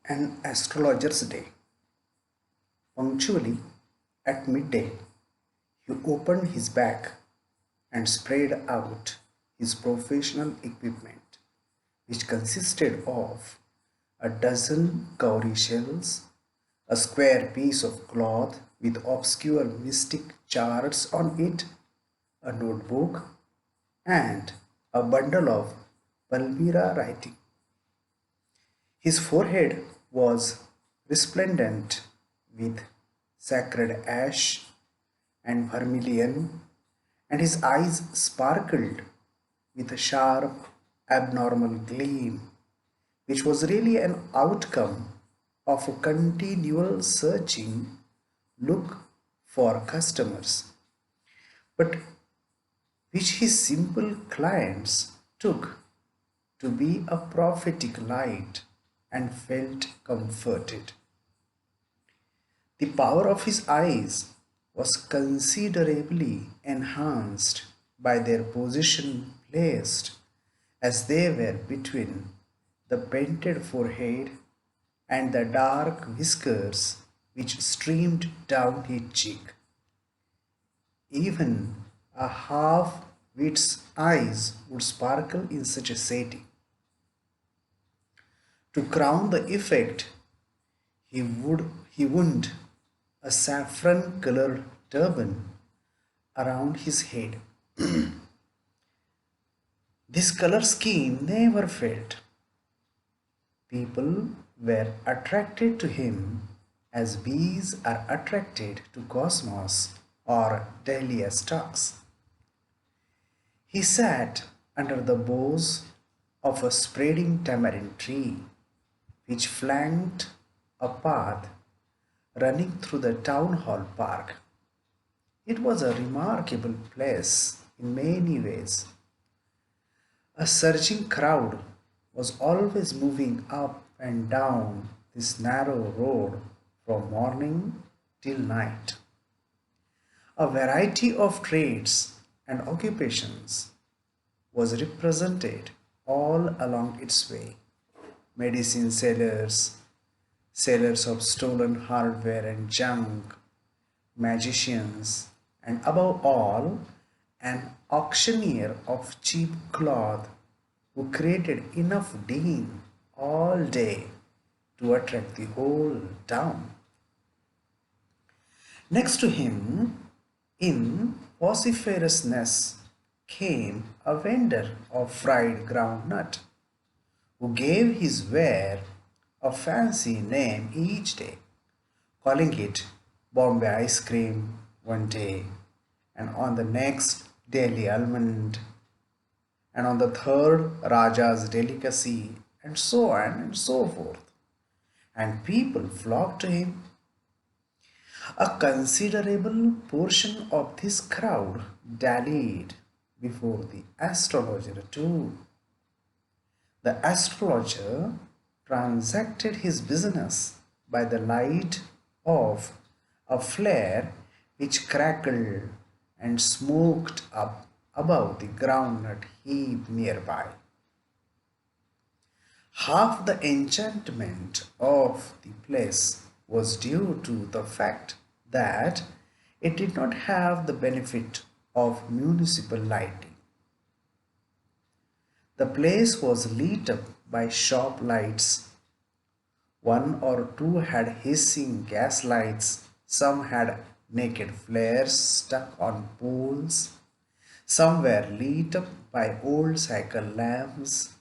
An astrologer's day. Punctually at midday, he opened his bag and spread out his professional equipment, which consisted of a dozen cowrie shells, a square piece of cloth with obscure mystic charts on it, a notebook, and a bundle of Palmyra writing. His forehead was resplendent with sacred ash and vermilion, and his eyes sparkled with a sharp, abnormal gleam, which was really an outcome of a continual searching look for customers, but which his simple clients took to be a prophetic light and felt comforted. The power of his eyes was considerably enhanced by their position placed as they were between the painted forehead and the dark whiskers which streamed down his cheek. Even a half wit's eyes would sparkle in such a setting. To crown the effect, he wound a saffron colored turban around his head. This color scheme never failed. People were attracted to him as bees are attracted to cosmos or dahlia stalks. He sat under the boughs of a spreading tamarind tree, which flanked a path running through the town hall park. It was a remarkable place in many ways. A surging crowd was always moving up and down this narrow road from morning till night. A variety of trades and occupations was represented all along its way. Medicine sellers, sellers of stolen hardware and junk, magicians, and above all, an auctioneer of cheap cloth who created enough din all day to attract the whole town. Next to him, in vociferousness, came a vendor of fried groundnut who gave his ware a fancy name each day, calling it Bombay ice cream one day, and on the next Delhi almond, and on the third Raja's delicacy, and so on and so forth. And people flocked to him. A considerable portion of this crowd dallied before the astrologer too. The astrologer transacted his business by the light of a flare which crackled and smoked up above the groundnut heap nearby. Half the enchantment of the place was due to the fact that it did not have the benefit of municipal lighting. The place was lit up by shop lights. One or two had hissing gas lights, some had naked flares stuck on poles, some were lit up by old cycle lamps,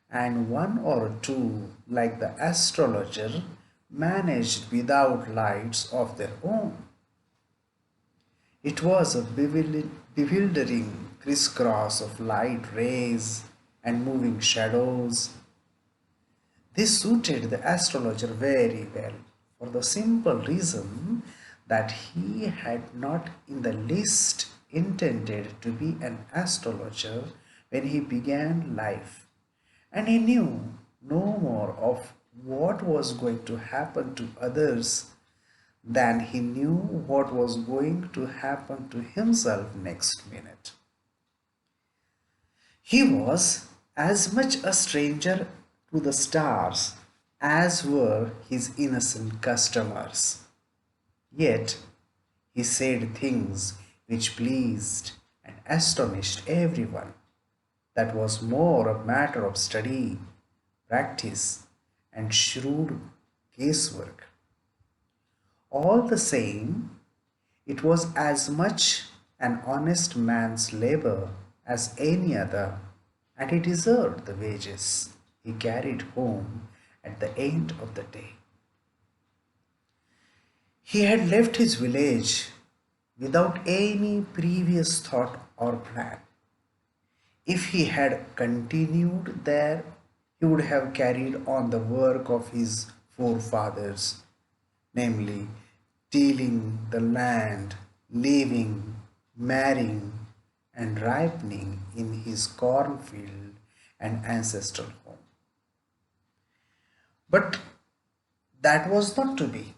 and one or two, like the astrologer, managed without lights of their own. It was a bewildering crisscross of light rays and moving shadows. This suited the astrologer very well for the simple reason that he had not in the least intended to be an astrologer when he began life, and he knew no more of what was going to happen to others than he knew what was going to happen to himself next minute. He was as much a stranger to the stars as were his innocent customers. Yet he said things which pleased and astonished everyone. That was more a matter of study, practice, and shrewd guesswork. All the same, it was as much an honest man's labor as any other, and he deserved the wages he carried home at the end of the day. He had left his village without any previous thought or plan. If he had continued there, he would have carried on the work of his forefathers, namely, tilling the land, living, marrying, and ripening in his cornfield and ancestral home. But that was not to be.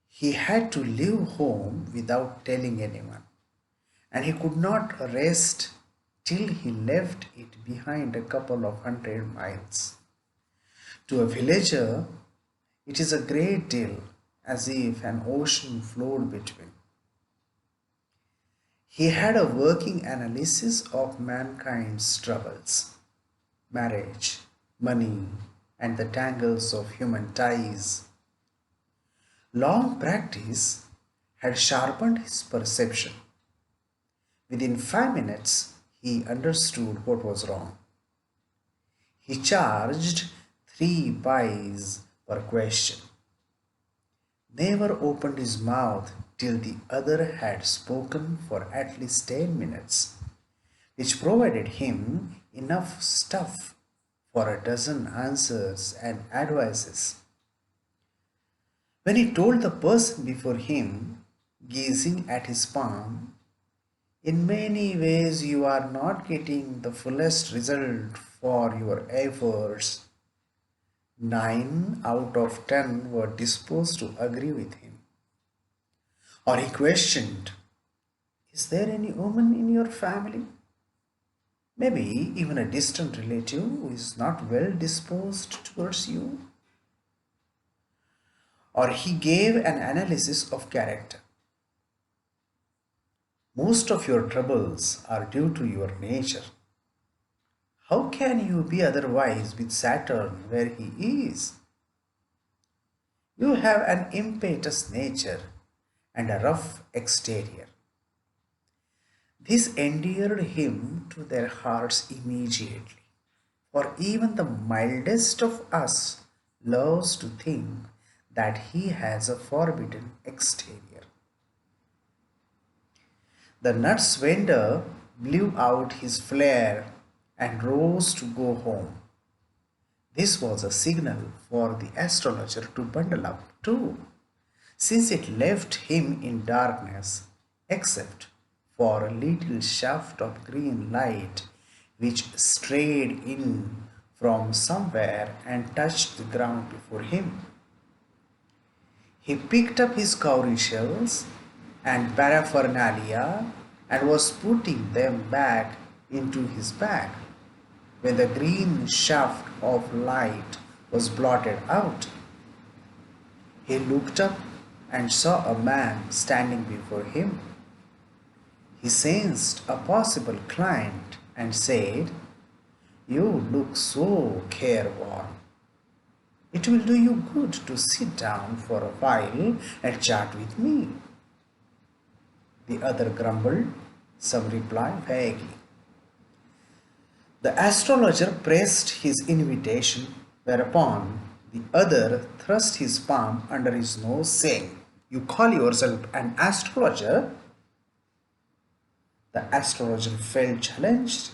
He had to leave home without telling anyone, and he could not rest till he left it behind a couple of 100 miles. To a villager, it is a great deal, as if an ocean flowed between. He had a working analysis of mankind's troubles, marriage, money, and the tangles of human ties. Long practice had sharpened his perception. Within 5 minutes, he understood what was wrong. He charged 3 pies per question, never opened his mouth till the other had spoken for at least 10 minutes, which provided him enough stuff for a dozen answers and advices. When he told the person before him, gazing at his palm, in many ways you are not getting the fullest result for your efforts, 9 out of 10 were disposed to agree with him. Or he questioned, is there any woman in your family? Maybe even a distant relative who is not well disposed towards you? Or he gave an analysis of character. Most of your troubles are due to your nature. How can you be otherwise with Saturn where he is? You have an impetuous nature and a rough exterior. This endeared him to their hearts immediately, for even the mildest of us loves to think that he has a forbidden exterior. The nuts vendor blew out his flare and rose to go home. This was a signal for the astrologer to bundle up too, since it left him in darkness, except for a little shaft of green light which strayed in from somewhere and touched the ground before him. He picked up his cowrie shells and paraphernalia and was putting them back into his bag when the green shaft of light was blotted out. He looked up and saw a man standing before him. He sensed a possible client and said, you look so careworn. It will do you good to sit down for a while and chat with me. The other grumbled some reply vaguely. The astrologer pressed his invitation, whereupon the other thrust his palm under his nose, saying, you call yourself an astrologer? The astrologer felt challenged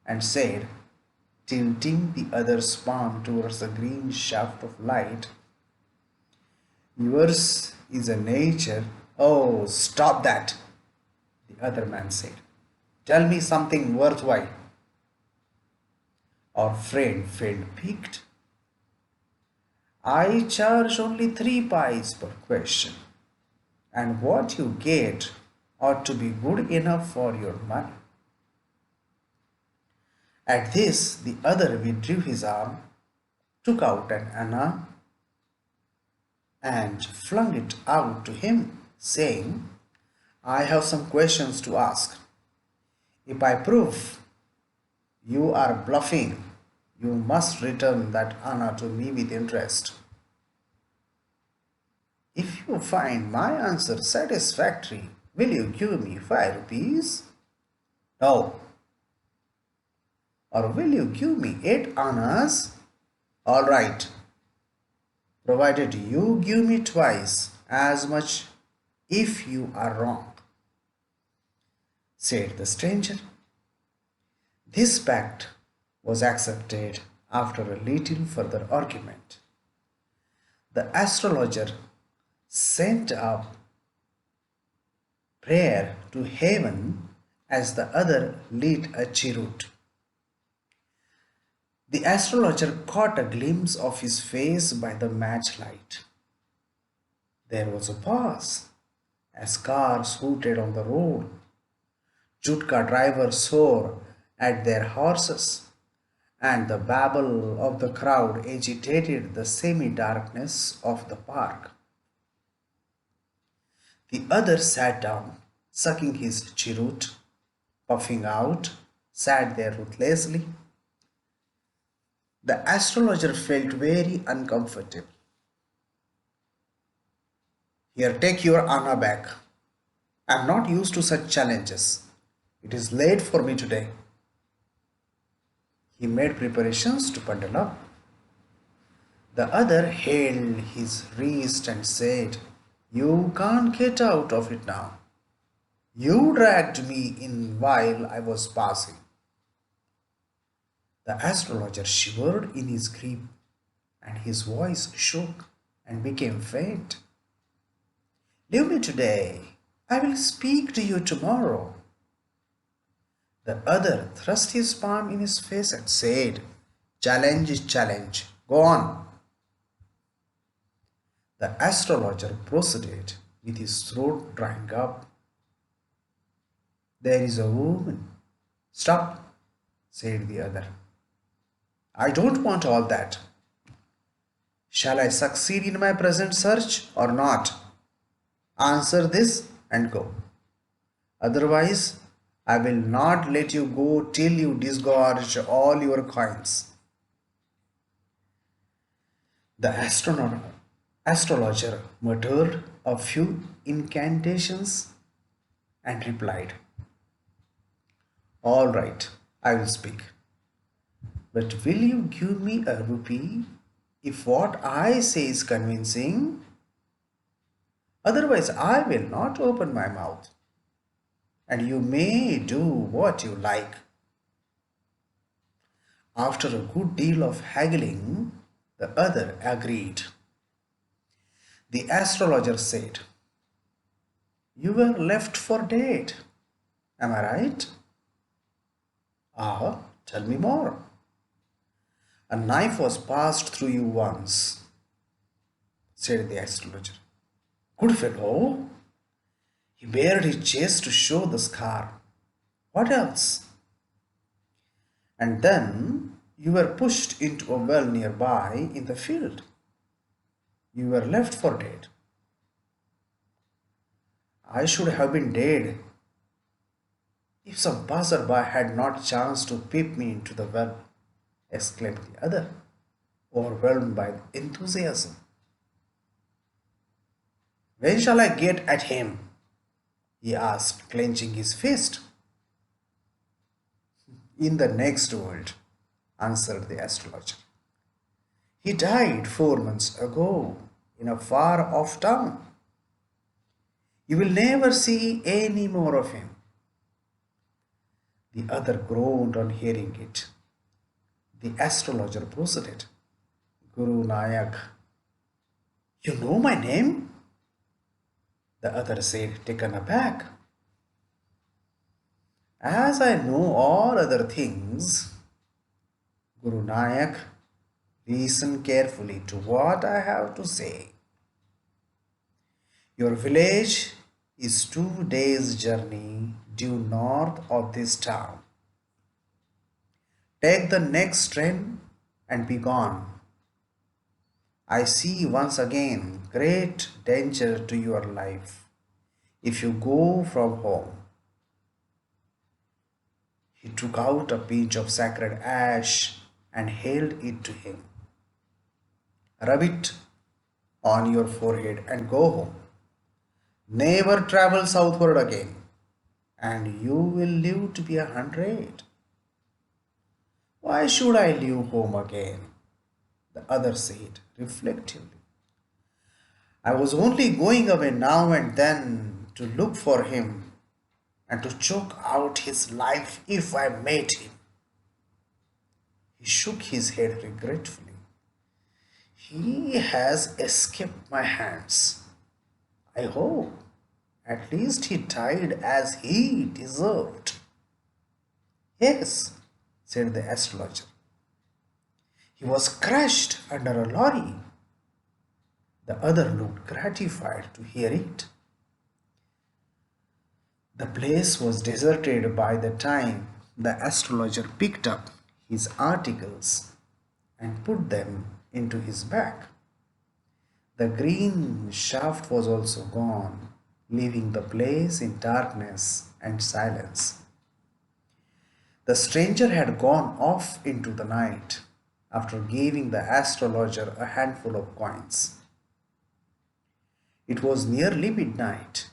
and said, tilting the other's palm towards the green shaft of light, yours is a nature. Oh, stop that, the other man said. Tell me something worthwhile. Our friend felt piqued. I charge only 3 pies per question, and what you get ought to be good enough for your money. At this, the other withdrew his arm took out an anna and flung it out to him, saying, I have some questions to ask. If I prove you are bluffing, you must return that anna to me with interest. If you find my answer satisfactory, will you give me 5 rupees? No. Or will you give me 8 annas? All right, provided you give me twice as much if you are wrong, said the stranger. This pact was accepted after a little further argument. The astrologer sent up prayer to heaven as the other lit a cheroot. The astrologer caught a glimpse of his face by the match light. There was a pause as cars hooted on the road. Jutka drivers swore at their horses, and the babble of the crowd agitated the semi-darkness of the park. The other sat down, sucking his cheroot, puffing out, sat there ruthlessly. The astrologer felt very uncomfortable. Here, take your Anna back. I am not used to such challenges. It is late for me today. He made preparations to bundle up. The other held his wrist and said, You can't get out of it now. You dragged me in while I was passing. The astrologer shivered in his grip, and his voice shook and became faint. Leave me today. I will speak to you tomorrow. The other thrust his palm in his face and said, Challenge is challenge. Go on. The astrologer proceeded with his throat drying up. There is a woman. Stop, said the other. I don't want all that. Shall I succeed in my present search or not? Answer this and go. Otherwise, I will not let you go till you disgorge all your coins. The astrologer muttered a few incantations and replied, All right, I will speak. But will you give me a rupee if what I say is convincing? Otherwise, I will not open my mouth, and you may do what you like. After a good deal of haggling, the other agreed. The astrologer said, You were left for dead. Am I right? Ah, tell me more. A knife was passed through you once, said the astrologer. Good fellow. He bared his chest to show the scar. What else? And then you were pushed into a well nearby in the field. You were left for dead. I should have been dead if some passerby had not chanced to peep me into the well, exclaimed the other, overwhelmed by enthusiasm. When shall I get at him? He asked, clenching his fist. In the next world, answered the astrologer. He died 4 months ago in a far off town. You will never see any more of him. The other groaned on hearing it. The astrologer proceeded. Guru Nayak, you know my name? The other said, taken aback. As I know all other things, Guru Nayak, listen carefully to what I have to say. Your village is 2 days' journey due north of this town. Take the next train and be gone. I see once again great danger to your life if you go from home. He took out a pinch of sacred ash and held it to him. Rub it on your forehead and go home. Never travel southward again, and you will live to be 100. Why should I leave home again? The other said reflectively. I was only going away now and then to look for him and to choke out his life if I met him. He shook his head regretfully. He has escaped my hands. I hope at least he died as he deserved. Yes, said the astrologer. He was crushed under a lorry. The other looked gratified to hear it. The place was deserted by the time the astrologer picked up his articles and put them into his bag. The green shaft was also gone, leaving the place in darkness and silence. The stranger had gone off into the night after giving the astrologer a handful of coins. It was nearly midnight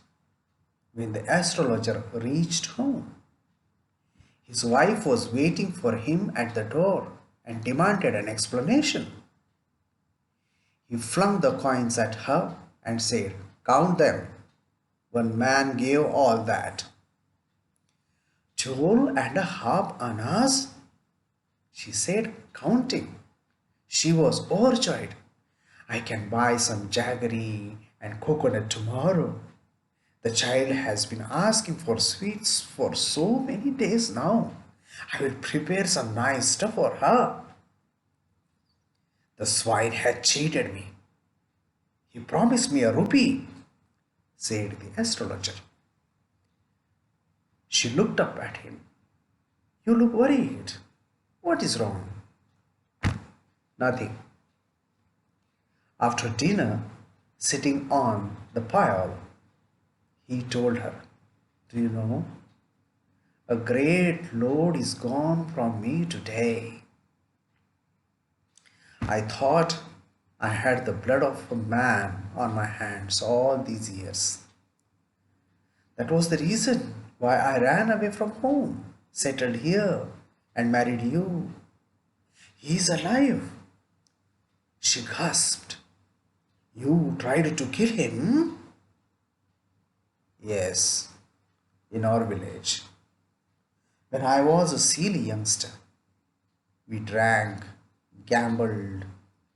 when the astrologer reached home. His wife was waiting for him at the door and demanded an explanation. He flung the coins at her and said, "Count them. One man gave all that." 12.5 annas, she said, counting. She was overjoyed. I can buy some jaggery and coconut tomorrow. The child has been asking for sweets for so many days now. I will prepare some nice stuff for her. The swine had cheated me. He promised me a rupee, said the astrologer. She looked up at him. You look worried. What is wrong? Nothing. After dinner, sitting on the pile, he told her, do you know, a great load is gone from me today. I thought I had the blood of a man on my hands all these years. That was the reason why I ran away from home, settled here, and married you. He is alive. She gasped. You tried to kill him? Yes, in our village. When I was a silly youngster, we drank, gambled,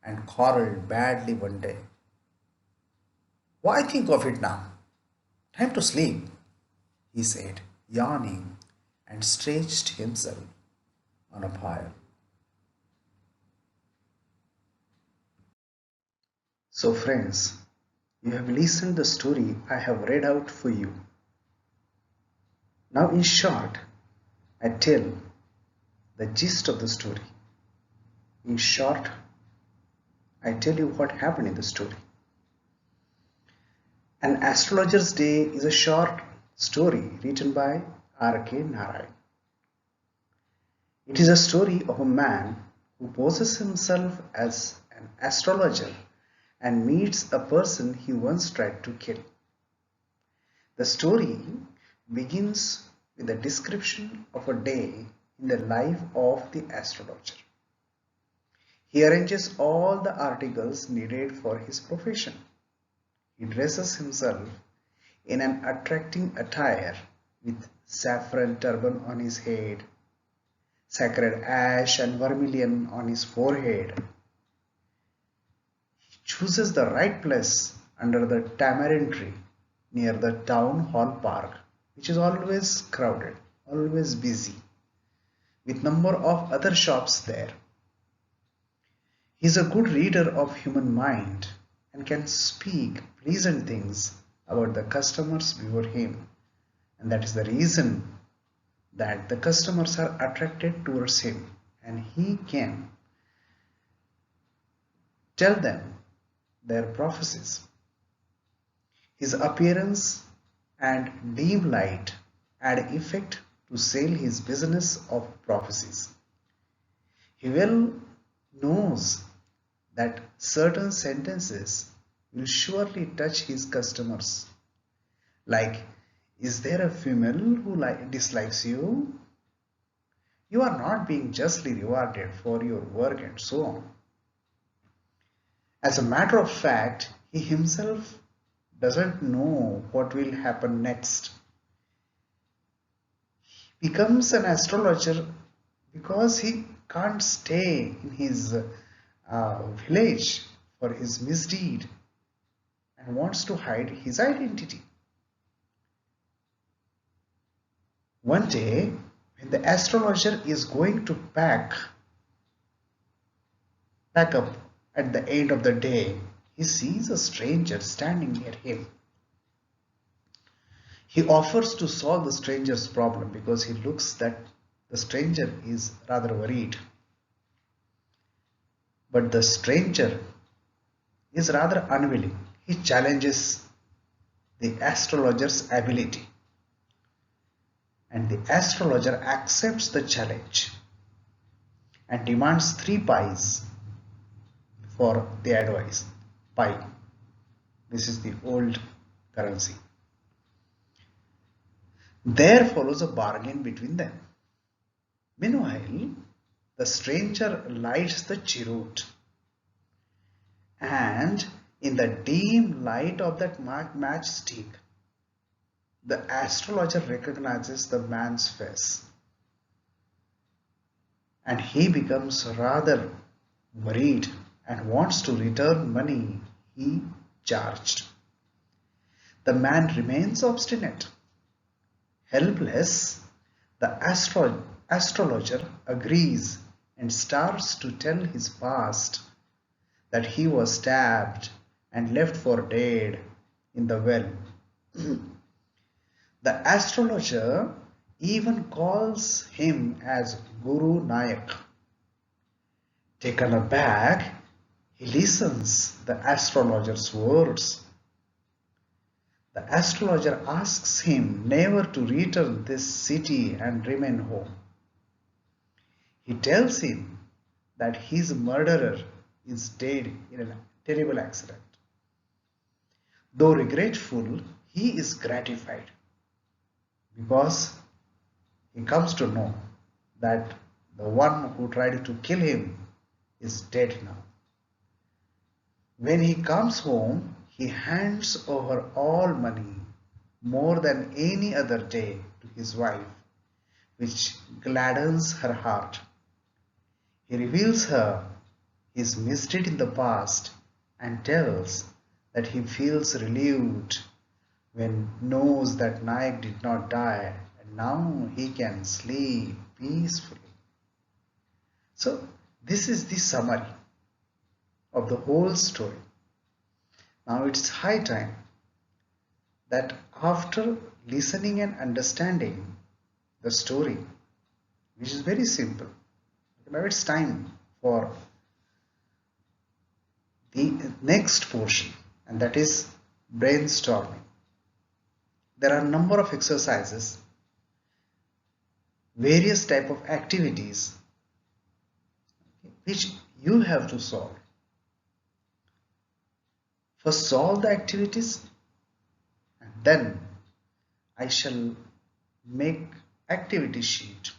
and quarreled badly one day. Why think of it now? Time to sleep, he said, yawning, and stretched himself on a pile. So friends, you have listened the story I have read out for you. Now in short, I tell the gist of the story. In short, I tell you what happened in the story. An Astrologer's Day is a short story written by R.K. Narayan. It is a story of a man who poses himself as an astrologer and meets a person he once tried to kill. The story begins with a description of a day in the life of the astrologer. He arranges all the articles needed for his profession. He dresses himself in an attracting attire with saffron turban on his head, sacred ash and vermilion on his forehead. He chooses the right place under the tamarind tree near the town hall park, which is always crowded, always busy, with number of other shops there. He is a good reader of human mind and can speak pleasant things about the customers before him, and that is the reason that the customers are attracted towards him, and he can tell them their prophecies. His appearance and dim light add effect to sell his business of prophecies. He well knows that certain sentences will surely touch his customers, like, is there a female who dislikes you? You are not being justly rewarded for your work, and so on. As a matter of fact, he himself doesn't know what will happen next. He becomes an astrologer because he can't stay in his village for his misdeed and wants to hide his identity. One day, when the astrologer is going to pack up at the end of the day, he sees a stranger standing near him. He offers to solve the stranger's problem because he looks that the stranger is rather worried. But the stranger is rather unwilling. He challenges the astrologer's ability, and the astrologer accepts the challenge and demands 3 pies for the advice. Pi. This is the old currency. There follows a bargain between them. Meanwhile, the stranger lights the cheroot, and in the dim light of that matchstick, the astrologer recognizes the man's face, and he becomes rather worried and wants to return money he charged. The man remains obstinate. Helpless, the astrologer agrees and starts to tell his past, that he was stabbed and left for dead in the well. The astrologer even calls him as Guru Nayak. Taken aback, he listens the astrologer's words. The astrologer asks him never to return this city and remain home. He tells him that his murderer is dead in a terrible accident. Though regretful, he is gratified because he comes to know that the one who tried to kill him is dead now. When he comes home, he hands over all money, more than any other day, to his wife, which gladdens her heart. He reveals her his misdeed in the past and tells that he feels relieved when knows that Nayak did not die and now he can sleep peacefully. So this is the summary of the whole story. Now it's high time that after listening and understanding the story, which is very simple, now it's time for the next portion, and that is brainstorming. There are a number of exercises, various type of activities which you have to solve. First solve the activities, and then I shall make activity sheet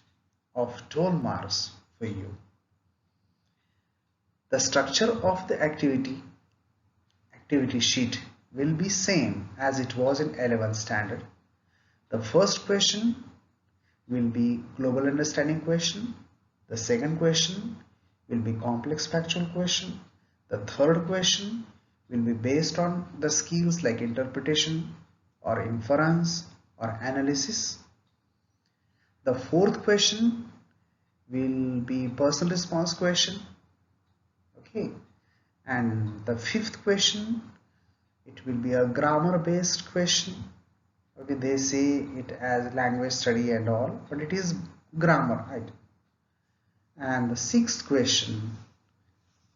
of 12 marks for you. The structure of the activity sheet will be same as it was in 11th standard. The first question will be global understanding question. The second question will be complex factual question. The third question will be based on the skills like interpretation or inference or analysis. The fourth question will be personal response question. Okay, and the fifth question, it will be a grammar based question. Okay, they say it as language study and all, but it is grammar, right? And the sixth question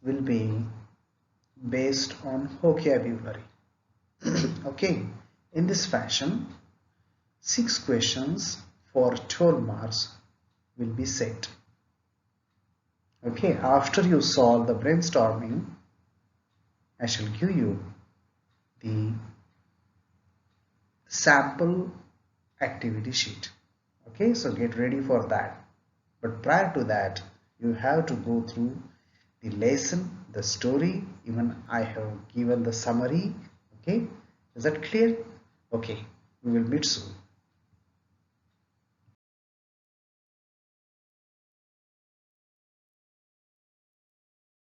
will be based on vocabulary. Okay, in this fashion, 6 questions for 12 marks will be set. Okay, after you solve the brainstorming, I shall give you the sample activity sheet. Okay, so get ready for that. But prior to that, you have to go through the lesson, the story, even I have given the summary. Okay, is that clear? Okay, we will meet soon.